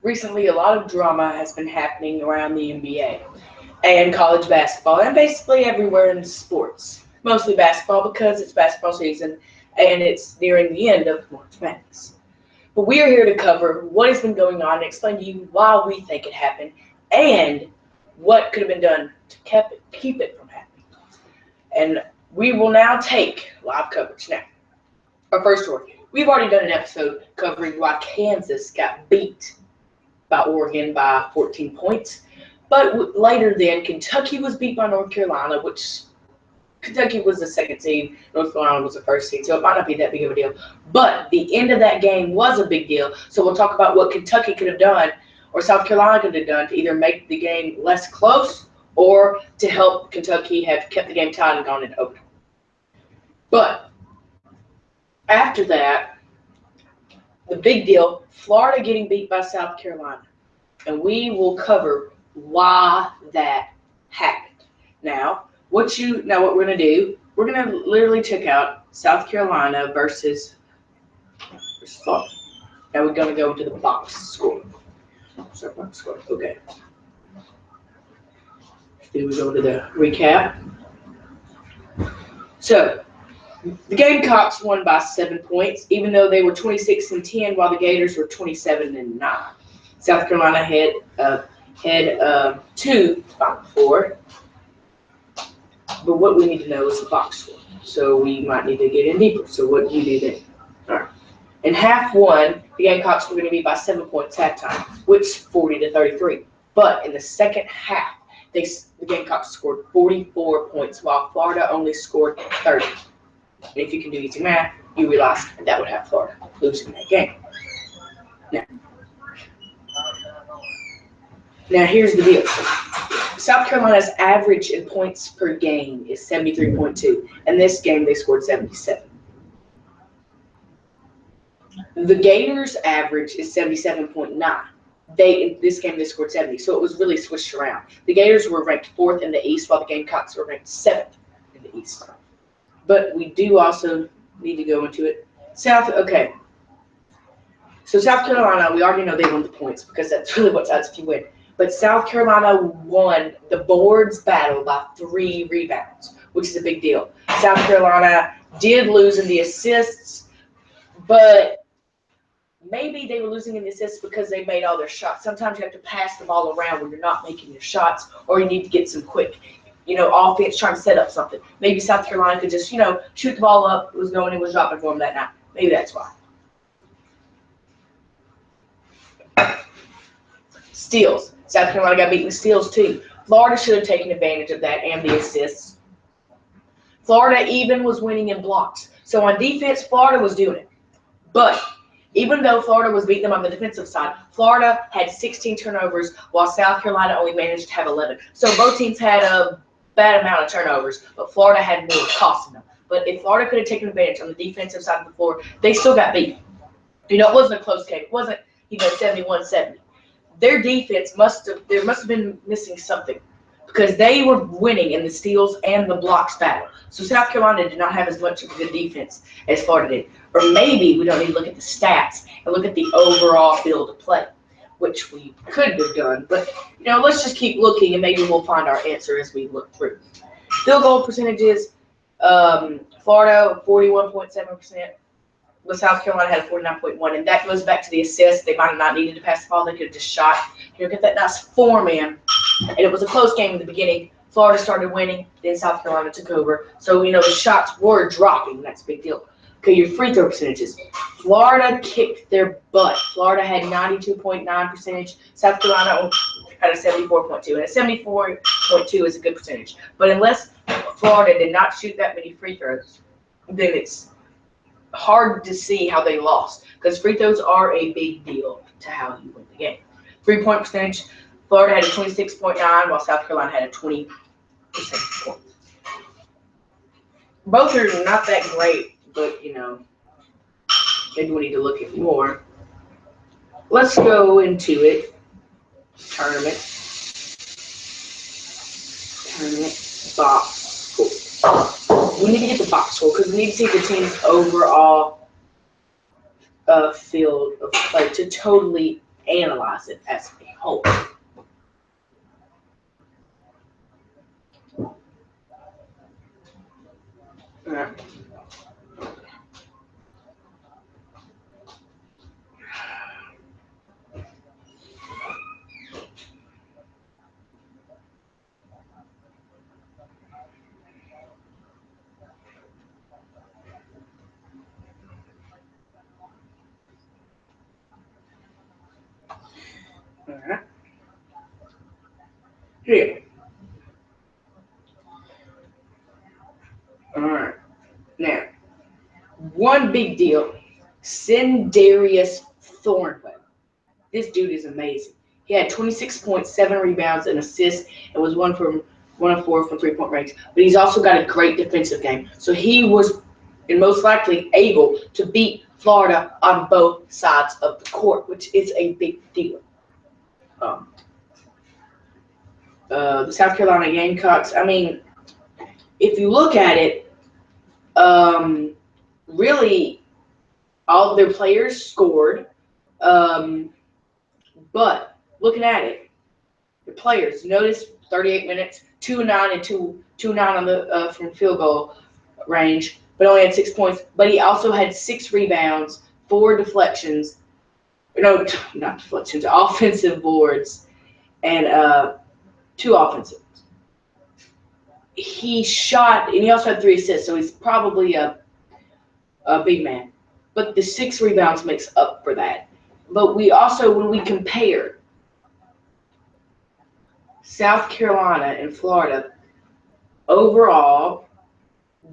Recently, a lot of drama has been happening around the NBA and college basketball, and basically everywhere in sports. Mostly basketball because it's basketball season and it's nearing the end of March Madness. But we are here to cover what has been going on and explain to you why we think it happened and what could have been done to keep it from happening. And we will now take live coverage. Now, our first story. We've already done an episode covering why Kansas got beat by Oregon by 14 points. But later then, Kentucky was beat by North Carolina, which Kentucky was the second seed, North Carolina was the first seed, so it might not be that big of a deal. But the end of that game was a big deal, so we'll talk about what Kentucky could have done or South Carolina could have done to either make the game less close or to help Kentucky have kept the game tied and gone into overtime. But after that, the big deal, Florida getting beat by South Carolina. And we will cover why that happened. Now, what we're going to do, we're going to literally check out South Carolina versus Florida. Now we're going to go into the box score. Sorry, box score. Okay. Then we go to the recap. So, the Gamecocks won by 7 points, even though they were 26-10, while the Gators were 27-9. South Carolina had 2 Final Four. But what we need to know is the box score. So we might need to get in deeper. So what do you do then? All right. In half one, the Gamecocks were going to be by 7 points halftime, which 40-33. But in the second half, the Gamecocks scored 44 points, while Florida only scored 30. And if you can do easy math, you realize that would have Florida losing that game. Now here's the deal. South Carolina's average in points per game is 73.2. In this game, they scored 77. The Gators' average is 77.9. In this game, they scored 70, so it was really switched around. The Gators were ranked 4th in the East, while the Gamecocks were ranked 7th in the East. But we do also need to go into it. Okay. So South Carolina, we already know they won the points because that's really what happens if you win. But South Carolina won the boards battle by 3 rebounds, which is a big deal. South Carolina did lose in the assists, but maybe they were losing in the assists because they made all their shots. Sometimes you have to pass the ball around when you're not making your shots, or you need to get some quick, offense trying to set up something. Maybe South Carolina could just, shoot the ball up. It was dropping for them that night. Maybe that's why. Steals. South Carolina got beaten with steals too. Florida should have taken advantage of that and the assists. Florida even was winning in blocks. So on defense, Florida was doing it. But even though Florida was beating them on the defensive side, Florida had 16 turnovers while South Carolina only managed to have 11. So both teams had a bad amount of turnovers, but Florida had more costing them. But if Florida could have taken advantage on the defensive side of the floor, they still got beat. It wasn't a close game. It wasn't, 71-70. Their defense must have been missing something because they were winning in the steals and the blocks battle. So South Carolina did not have as much of a good defense as Florida did. Or maybe we don't need to look at the stats and look at the overall field of play, which we could have done. But, let's just keep looking and maybe we'll find our answer as we look through. Field goal percentages, Florida 41.7%. But South Carolina had a 49.1, and that goes back to the assists. They might have not needed to pass the ball. They could have just shot. Get that nice four-man. And it was a close game in the beginning. Florida started winning. Then South Carolina took over. So, the shots were dropping. That's a big deal. Okay, your free throw percentages. Florida kicked their butt. Florida had 92.9 percentage. South Carolina had a 74.2. And a 74.2 is a good percentage. But unless Florida did not shoot that many free throws, then it's hard to see how they lost because free throws are a big deal to how you win the game. 3-point percentage, Florida had a 26.9 while South Carolina had a 20 percentage point. Both are not that great, but maybe we need to look at more. Let's go into it. Tournament box score. We need to get the box score because we need to see the team's overall field of play to totally analyze it as a whole. Alright. Alright. Here. Alright. Now, one big deal. Sindarius Thornwell. This dude is amazing. He had 26 points, 7 rebounds, and assists, and was 1 of 4 from 3-point range. But he's also got a great defensive game. So he was, and most likely, able to beat Florida on both sides of the court, which is a big deal. The South Carolina Gamecocks, I mean, if you look at it, really, all of their players scored. But looking at it, the players, notice 38 minutes, 2-9 and 2-9 on the from field goal range, but only had 6 points. But he also had 6 rebounds, 4 deflections, no, not deflections, offensive boards, and 2 offensive. He shot, and he also had 3 assists, so he's probably a big man. But the 6 rebounds makes up for that. But we also, when we compare South Carolina and Florida, overall,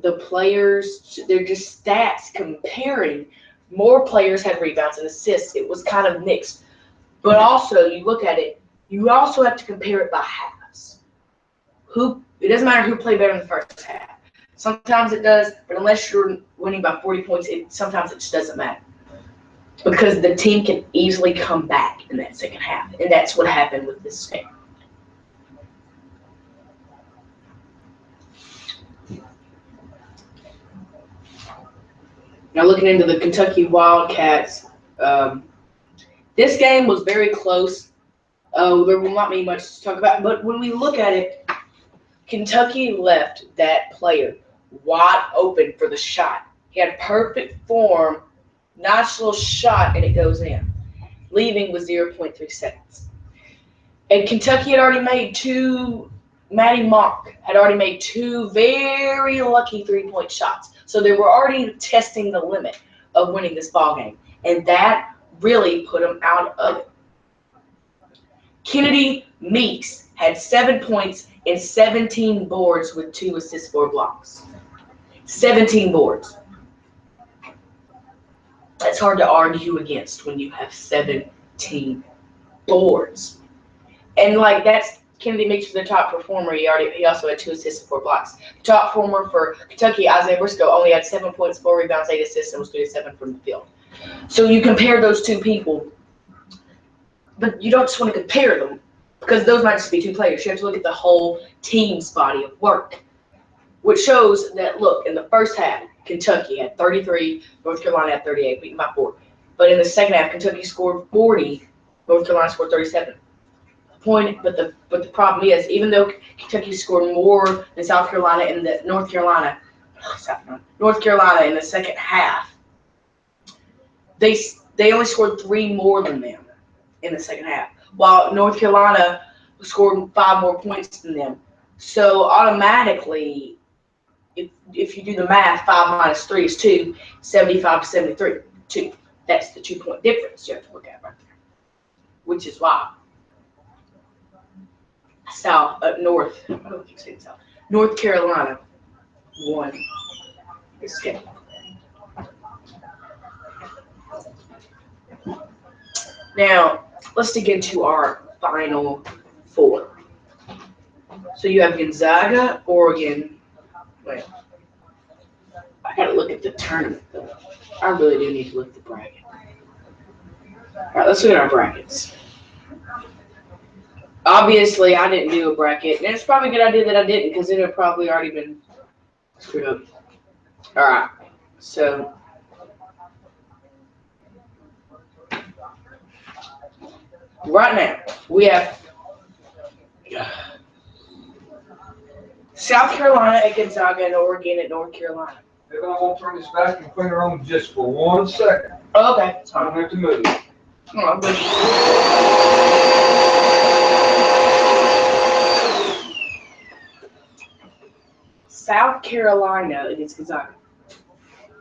the players, they're just stats comparing. More players had rebounds and assists. It was kind of mixed. But also, you look at it, you also have to compare it by halves. It doesn't matter who played better in the first half. Sometimes it does, but unless you're winning by 40 points, sometimes it just doesn't matter. Because the team can easily come back in that second half. And that's what happened with this game. Now looking into the Kentucky Wildcats, this game was very close. There will not be much to talk about. But when we look at it, Kentucky left that player wide open for the shot. He had perfect form, nice little shot, and it goes in. Leaving with 0.3 seconds. And Kentucky had already made 2, Maddie Mock had already made 2 very lucky 3-point shots. So they were already testing the limit of winning this ball game. And that really put them out of it. Kennedy Meeks had 7 points and 17 boards with 2 assists, 4 blocks. 17 boards. That's hard to argue against when you have 17 boards. And like that's Kennedy Meeks was the top performer. He also had 2 assists and 4 blocks. The top performer for Kentucky, Isaiah Briscoe, only had 7 points, 4 rebounds, 8 assists, and was 3-7 from the field. So you compare those 2 people, but you don't just want to compare them because those might just be 2 players. You have to look at the whole team's body of work, which shows that, look, in the first half, Kentucky had 33, North Carolina had 38, beaten by 4. But in the second half, Kentucky scored 40, North Carolina scored 37. But the problem is, even though Kentucky scored more than South Carolina in the North Carolina in the second half, they only scored 3 more than them in the second half, while North Carolina scored 5 more points than them. So automatically, if you do the math, 5 minus 3 is 2, 75 to 73, 2. That's the 2-point difference you have to look at right there, which is why North Carolina won this game. Now, let's dig into our final 4. So you have Gonzaga, Oregon. Wait, I gotta look at the tournament though. I really do need to look at the bracket. All right, let's look at our brackets. Obviously, I didn't do a bracket, and it's probably a good idea that I didn't, because it would probably already been screwed up. All right, so Right now, we have South Carolina at Gonzaga and Oregon at North Carolina. If I won't turn this vacuum cleaner on just for 1 second. Okay. I don't have to move. Oh, good. South Carolina against Gonzaga.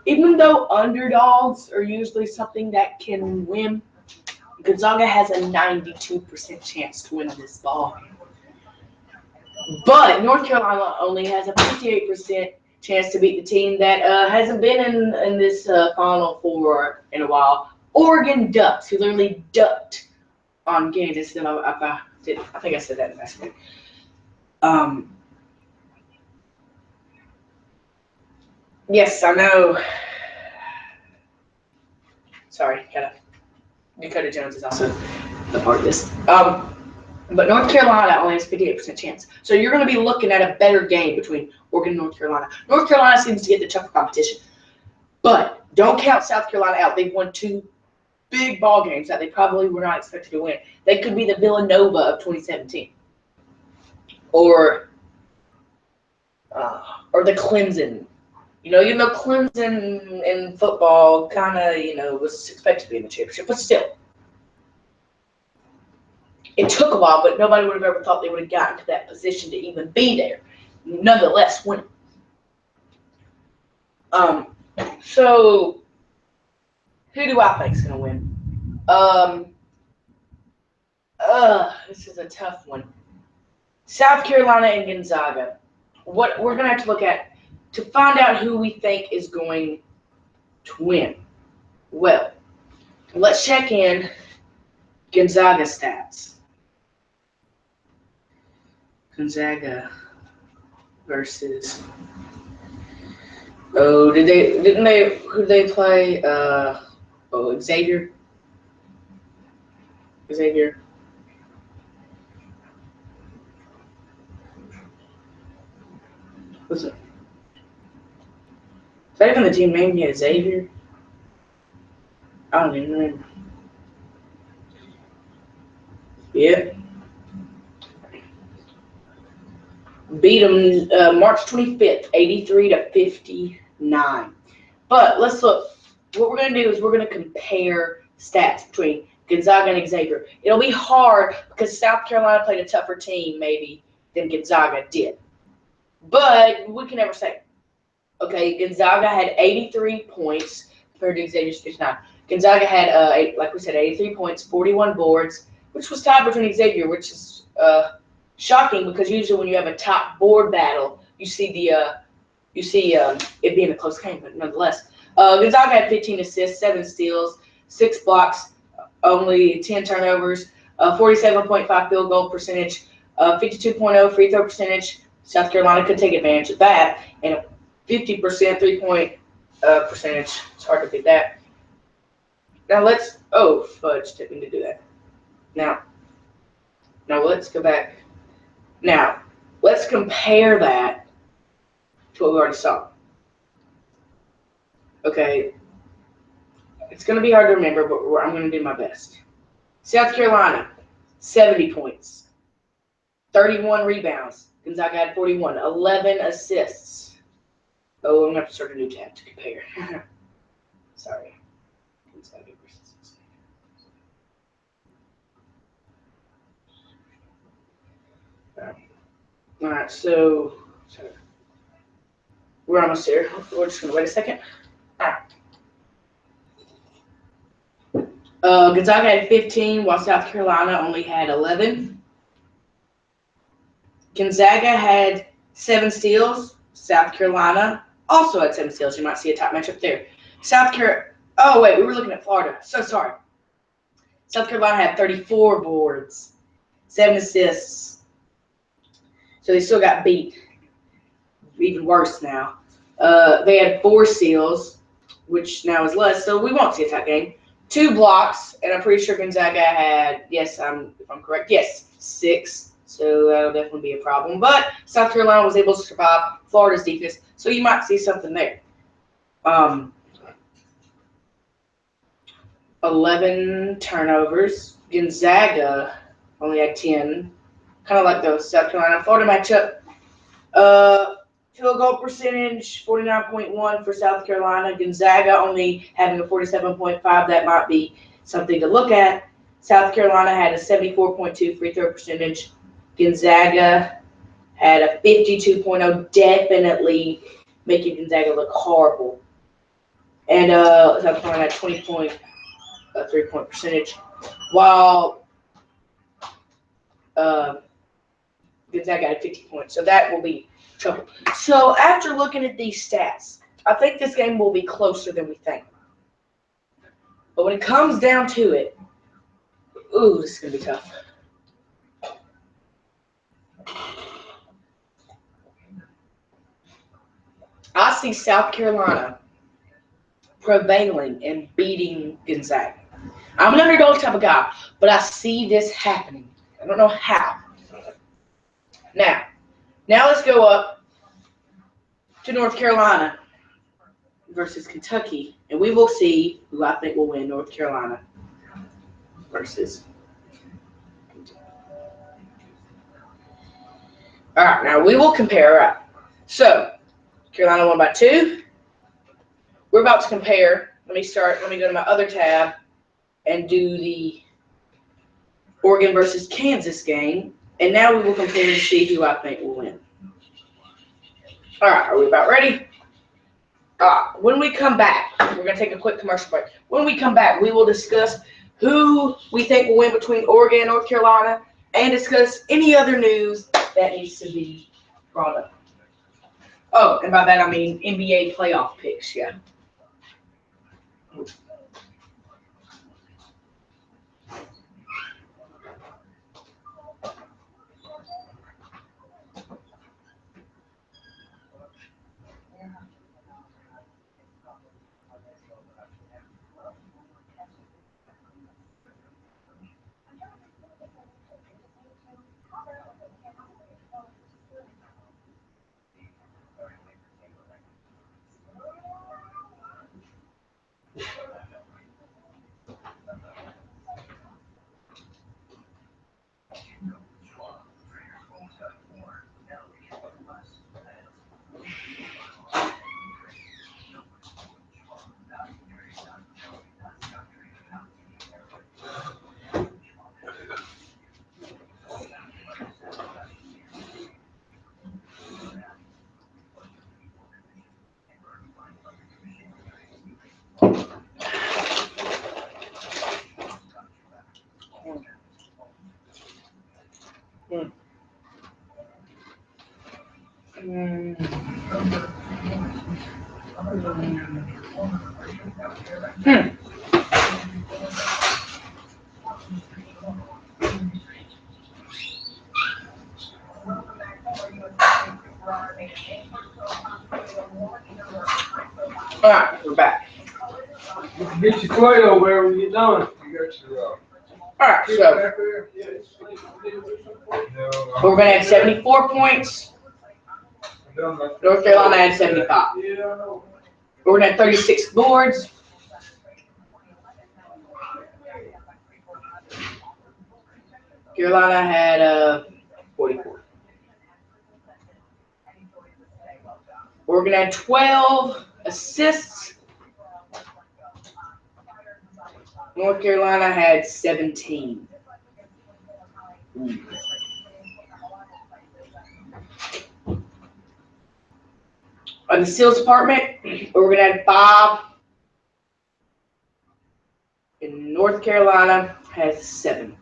Even though underdogs are usually something that can win, Gonzaga has a 92% chance to win this ball. But North Carolina only has a 58% chance to beat the team that hasn't been in this Final Four in a while. Oregon Ducks, who literally ducked on Kansas. I think I said that in the last week. Yes, I know. Sorry, Dakota Jones is also a part of this. But North Carolina only has 58% chance. So you're going to be looking at a better game between Oregon and North Carolina. North Carolina seems to get the tougher competition. But don't count South Carolina out. They've won 2 big ball games that they probably were not expected to win. They could be the Villanova of 2017. Or the Clemson. Even though Clemson in football kind of, was expected to be in the championship. But still. It took a while, but nobody would have ever thought they would have gotten to that position to even be there. Nonetheless, winning. So who do I think is going to win? This is a tough one. South Carolina and Gonzaga. What we're going to have to look at to find out who we think is going to win. Well, let's check in Gonzaga stats. Gonzaga versus. Oh, who did they play? Xavier. What's it? Is that even the team name yet? Xavier? I don't even remember. Yep. Beat them March 25th, 83-59. But let's look. What we're going to do is we're going to compare stats between Gonzaga and Xavier. It'll be hard because South Carolina played a tougher team maybe than Gonzaga did. But we can never say. Okay, Gonzaga had 83 points compared to Xavier's 59. Gonzaga had, like we said, 83 points, 41 boards, which was tied between Xavier, which is shocking because usually when you have a top board battle, you see it being a close game, but nonetheless. Gonzaga had 15 assists, 7 steals, 6 blocks, only 10 turnovers, 47.5 field goal percentage, 52.0 free throw percentage. South Carolina could take advantage of that, and a 50% 3-point percentage. It's hard to beat that. Now fudge, didn't mean to do that. Now let's go back. Now, let's compare that to what we already saw. Okay, it's going to be hard to remember, but I'm going to do my best. South Carolina, 70 points, 31 rebounds. Gonzaga had 41, 11 assists. Oh, I'm going to have to start a new tab to compare. Sorry. Gonzaga versus All right, so we're almost there. We're just going to wait a second. All right. Gonzaga had 15, while South Carolina only had 11. Gonzaga had 7 steals. South Carolina also had 7 steals. You might see a top matchup there. Oh, wait, we were looking at Florida. So sorry. South Carolina had 34 boards, 7 assists. So they still got beat. Even worse now. They had 4 steals, which now is less, so we won't see a tight game. 2 blocks, and I'm pretty sure Gonzaga had, if I'm correct, 6. So that'll definitely be a problem. But South Carolina was able to survive Florida's defense, so you might see something there. 11 turnovers. Gonzaga only had 10, kind of like the South Carolina-Florida matchup. Field goal percentage, 49.1 for South Carolina. Gonzaga only having a 47.5. That might be something to look at. South Carolina had a 74.2 free throw percentage. Gonzaga had a 52.0, definitely making Gonzaga look horrible. And South Carolina had 20.3 3-point percentage, while Gonzaga had 50 points. So that will be trouble. So after looking at these stats, I think this game will be closer than we think. But when it comes down to it, ooh, this is going to be tough. I see South Carolina prevailing and beating Gonzaga. I'm an underdog type of guy, but I see this happening. I don't know how. Now let's go up to North Carolina versus Kentucky, and we will see who I think will win North Carolina versus Kentucky. All right, now we will compare. All right. So, Carolina won by 2. We're about to compare. Let me go to my other tab and do the Oregon versus Kansas game. And now we will compare and see who I think will win. All right, are we about ready? When we come back, we're going to take a quick commercial break. When we come back, we will discuss who we think will win between Oregon and North Carolina and discuss any other news that needs to be brought up. Oh, and by that I mean NBA playoff picks, yeah. All right, we're back. You can get your plate over there when you're done. You got your, All right, so we're going to have 74 points. North Carolina had 75. We're going to have 36 boards. Carolina had 44. Oregon had 12 assists. North Carolina had 17. On the steals department, Oregon had 5. And North Carolina has 7.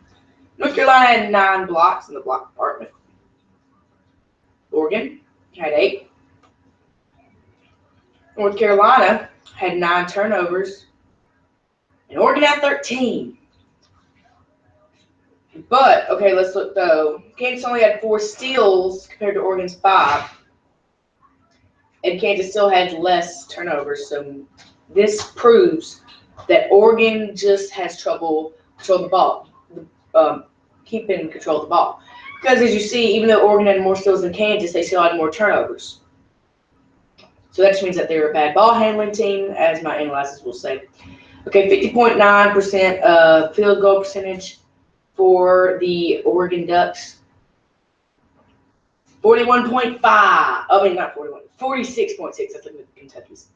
North Carolina had 9 blocks in the block department. Oregon had 8. North Carolina had 9 turnovers. And Oregon had 13. But, okay, let's look though. Kansas only had 4 steals compared to Oregon's 5. And Kansas still had less turnovers. So this proves that Oregon just has trouble controlling the ball, keeping control of the ball. Because as you see, even though Oregon had more steals than Kansas, they still had more turnovers. So that just means that they're a bad ball handling team, as my analysis will say. Okay, 50.9% field goal percentage. for the Oregon Ducks. 41.5. I mean, not 41. 46.6. I think with Kentucky's.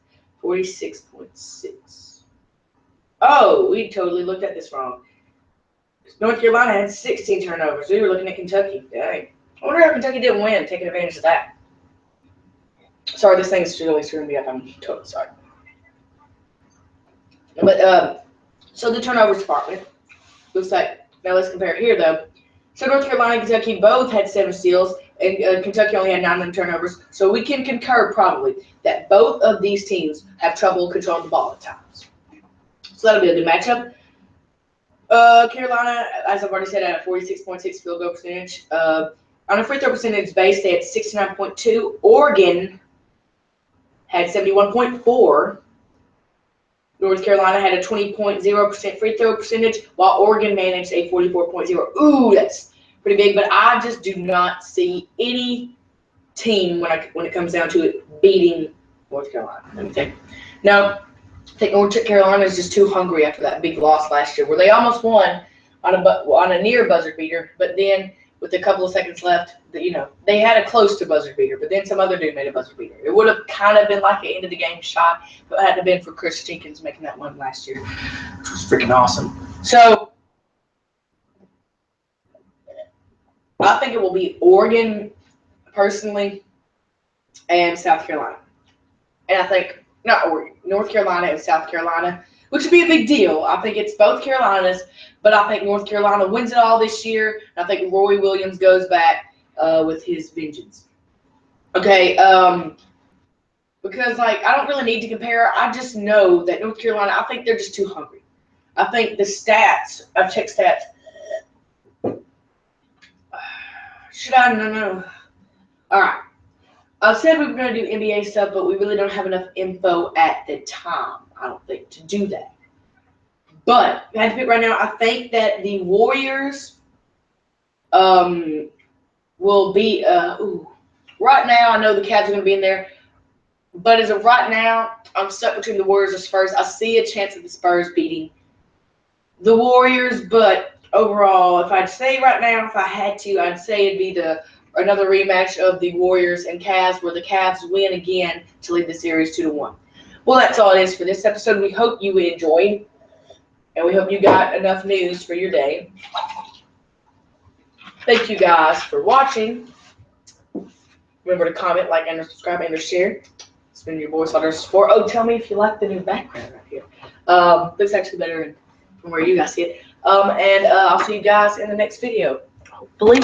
46.6. Oh, we totally looked at this wrong. North Carolina had 16 turnovers. We were looking at Kentucky. Dang. I wonder how Kentucky didn't win, taking advantage of that. Sorry, this thing is really screwing me up. I'm totally sorry. But, so the turnovers department looks like, now let's compare here, though. So North Carolina and Kentucky both had 7 steals, and Kentucky only had 9 turnovers. So we can concur probably that both of these teams have trouble controlling the ball at times. So that'll be a good matchup. Carolina, as I've already said, had a 46.6 field goal percentage. On a free throw percentage base, they had 69.2. Oregon had 71.4. North Carolina had a 20.0% free throw percentage, while Oregon managed a 44.0. Ooh, that's pretty big. But I just do not see any team when it comes down to it beating North Carolina. Let me think. No, I think North Carolina is just too hungry after that big loss last year, where they almost won on a near buzzer beater, but then with a couple of seconds left, they had a close to buzzer beater, but then some other dude made a buzzer beater. It would have kind of been like an end of the game shot, but it hadn't been for Chris Jenkins making that one last year, which was freaking awesome. So I think it will be Oregon, personally, and South Carolina. And I think not Oregon, North Carolina and South Carolina, which would be a big deal. I think it's both Carolinas, but I think North Carolina wins it all this year. And I think Roy Williams goes back with his vengeance. Okay, because I don't really need to compare. I just know that North Carolina, I think they're just too hungry. I think the stats, I've checked stats. Should I? No. All right. I said we were going to do NBA stuff, but we really don't have enough info at the time, I don't think, to do that. But if I had to pick right now, I think that the Warriors will be right now, I know the Cavs are going to be in there. But as of right now, I'm stuck between the Warriors and Spurs. I see a chance of the Spurs beating the Warriors, but overall, if I'd say right now, if I had to, I'd say it'd be another rematch of the Warriors and Cavs, where the Cavs win again to lead the series 2-1. Well, that's all it is for this episode. We hope you enjoyed, and we hope you got enough news for your day. Thank you guys for watching. Remember to comment, like, and subscribe, and share. It's been your boy Slaughter4. Oh, tell me if you like the new background right here. Looks actually better from where you guys see it. And I'll see you guys in the next video. Hopefully.